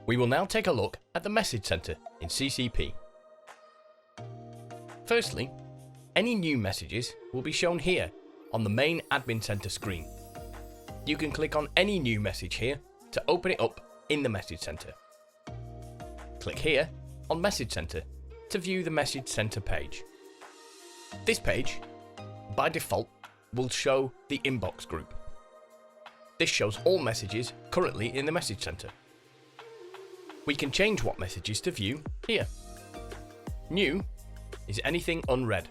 We will now take a look at the message center in CCP. Firstly, any new messages will be shown here on the main admin center screen. You can click on any new message here to open it up in the message center. Click here on Message Center to view the Message Center page. This page, by default, will show the inbox group. This shows all messages currently in the Message Center. We can change what messages to view here. New is anything unread.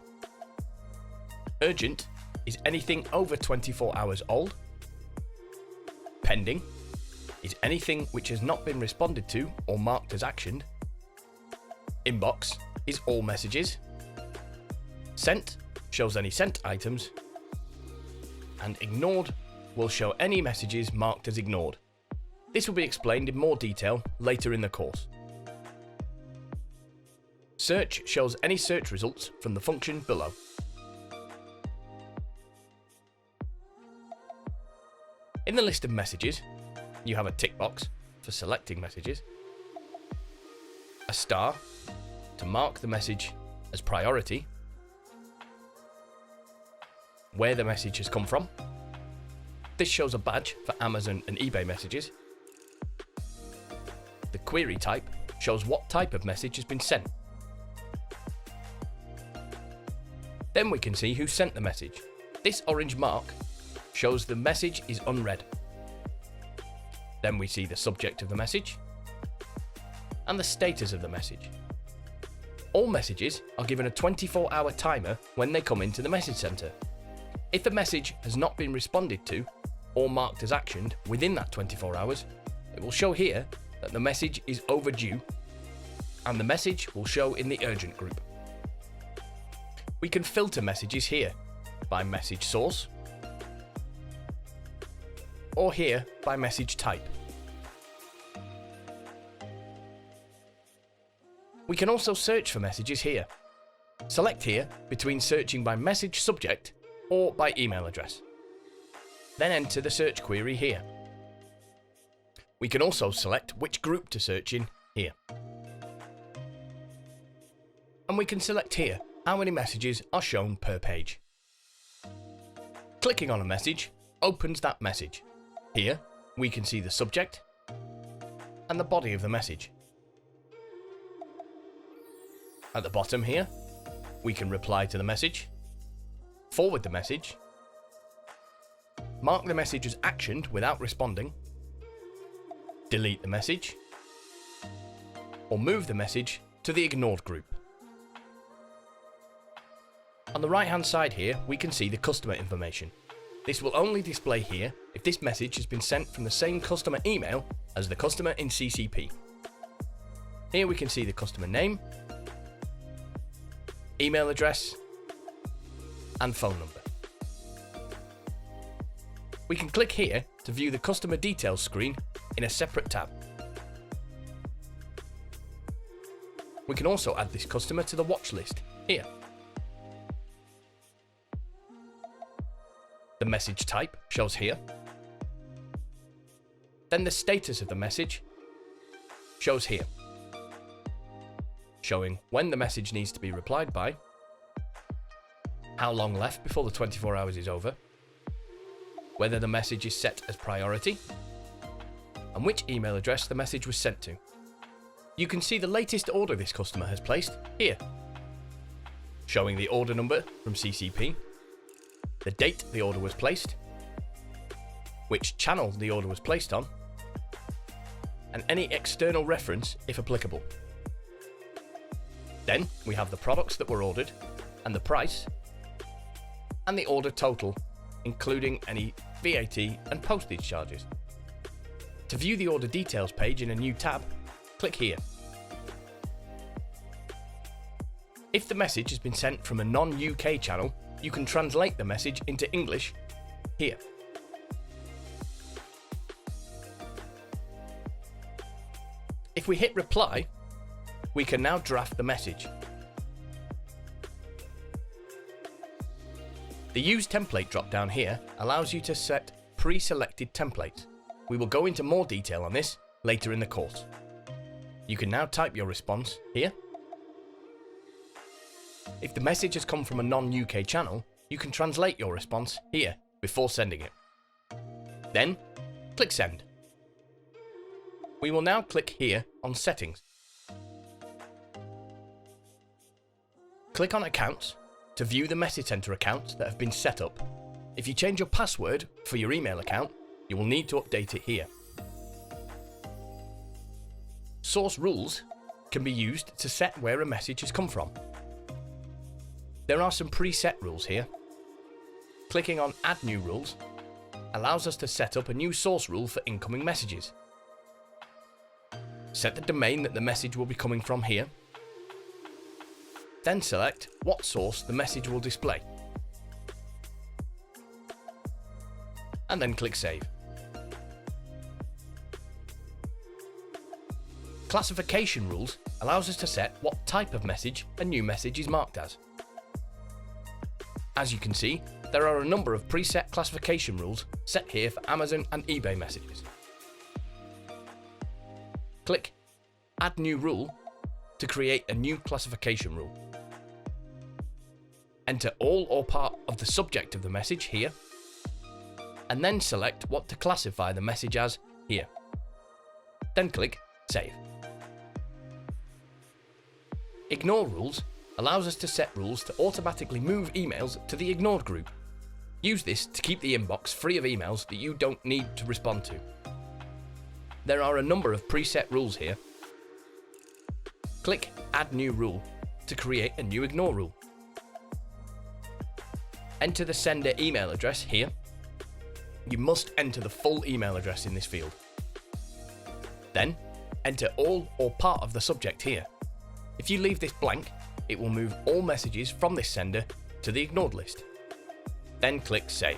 Urgent is anything over 24 hours old. Pending is anything which has not been responded to or marked as actioned. Inbox is all messages. Sent shows any sent items. And ignored will show any messages marked as ignored. This will be explained in more detail later in the course. Search shows any search results from the function below. In the list of messages, you have a tick box for selecting messages, a star to mark the message as priority, where the message has come from. This shows a badge for Amazon and eBay messages. The query type shows what type of message has been sent. Then we can see who sent the message. This orange mark shows the message is unread. Then we see the subject of the message and the status of the message. All messages are given a 24-hour timer when they come into the message center. If the message has not been responded to or marked as actioned within that 24 hours, it will show here that the message is overdue, and the message will show in the urgent group. We can filter messages here by message source, or here by message type. We can also search for messages here. Select here between searching by message subject or by email address. Then enter the search query here. We can also select which group to search in here. And we can select here how many messages are shown per page. Clicking on a message opens that message. Here, we can see the subject and the body of the message. At the bottom here, we can reply to the message, forward the message, mark the message as actioned without responding, delete the message, or move the message to the ignored group. On the right hand side here, we can see the customer information. This will only display here if this message has been sent from the same customer email as the customer in CCP. Here we can see the customer name, email address, and phone number. We can click here to view the customer details screen in a separate tab. We can also add this customer to the watch list here. The message type shows here. Then the status of the message shows here, showing when the message needs to be replied by, how long left before the 24 hours is over, whether the message is set as priority, and which email address the message was sent to. You can see the latest order this customer has placed here, showing the order number from CCP, the date the order was placed, which channel the order was placed on, and any external reference if applicable. Then we have the products that were ordered, and the price, and the order total, including any VAT and postage charges. To view the order details page in a new tab, click here. If the message has been sent from a non-UK channel, you can translate the message into English here. If we hit reply, we can now draft the message. The Use Template drop-down here allows you to set pre-selected templates. We will go into more detail on this later in the course. You can now type your response here. If the message has come from a non-UK channel, you can translate your response here before sending it. Then, click Send. We will now click here on Settings. Click on Accounts to view the message center accounts that have been set up. If you change your password for your email account, you will need to update it here. Source rules can be used to set where a message has come from. There are some preset rules here. Clicking on Add New Rules allows us to set up a new source rule for incoming messages. Set the domain that the message will be coming from here. Then select what source the message will display. And then click Save. Classification rules allows us to set what type of message a new message is marked as. As you can see, there are a number of preset classification rules set here for Amazon and eBay messages. Click Add New Rule to create a new classification rule. Enter all or part of the subject of the message here, and then select what to classify the message as here. Then click Save. Ignore rules allows us to set rules to automatically move emails to the ignored group. Use this to keep the inbox free of emails that you don't need to respond to. There are a number of preset rules here. Click Add New Rule to create a new ignore rule. Enter the sender email address here. You must enter the full email address in this field. Then, enter all or part of the subject here. If you leave this blank, it will move all messages from this sender to the ignored list. Then click Save.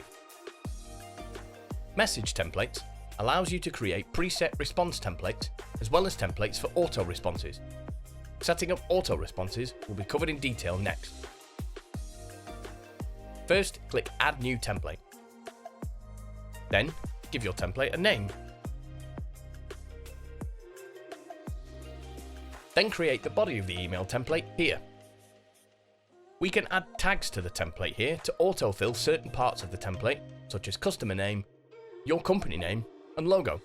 Message templates allows you to create preset response templates as well as templates for auto responses. Setting up auto responses will be covered in detail next. First, click Add New Template. Then, give your template a name. Then create the body of the email template here. We can add tags to the template here to autofill certain parts of the template, such as customer name, your company name, and logo.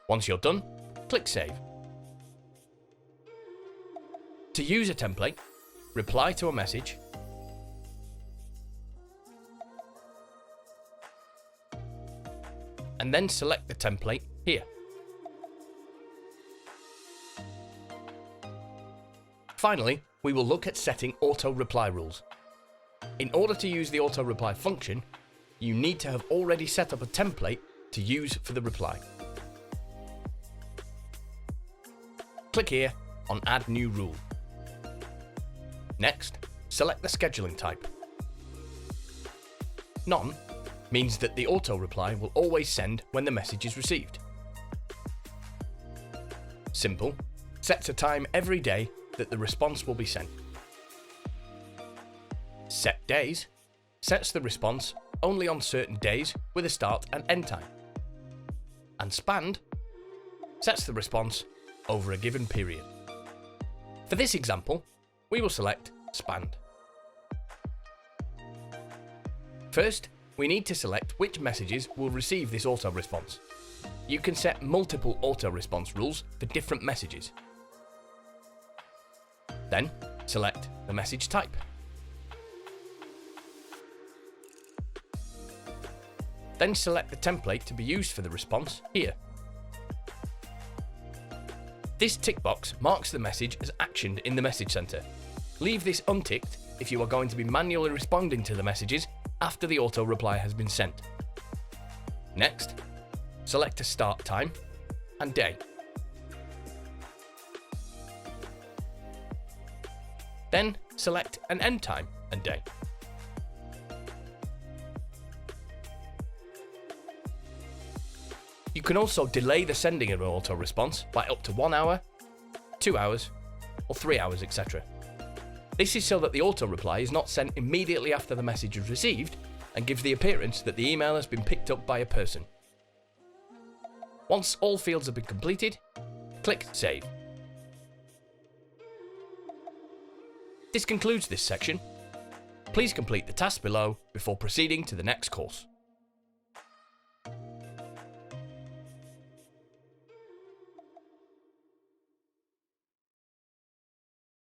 Once you're done, click Save. To use a template, reply to a message, and then select the template here. Finally, we will look at setting auto reply rules. In order to use the auto reply function, you need to have already set up a template to use for the reply. Click here on Add New Rule. Next, select the scheduling type. None means that the auto reply will always send when the message is received. Simple sets a time every day that the response will be sent. Set days sets the response only on certain days with a start and end time. And spanned sets the response over a given period. For this example, we will select Spanned. First, we need to select which messages will receive this auto response. You can set multiple auto response rules for different messages. Then, select the message type. Then select the template to be used for the response here. This tick box marks the message as actioned in the message center. Leave this unticked if you are going to be manually responding to the messages after the auto reply has been sent. Next, select a start time and day. Then select an end time and day. You can also delay the sending of an auto response by up to 1 hour, 2 hours, or 3 hours, etc. This is so that the auto reply is not sent immediately after the message is received and gives the appearance that the email has been picked up by a person. Once all fields have been completed, click Save. This concludes this section. Please complete the tasks below before proceeding to the next course.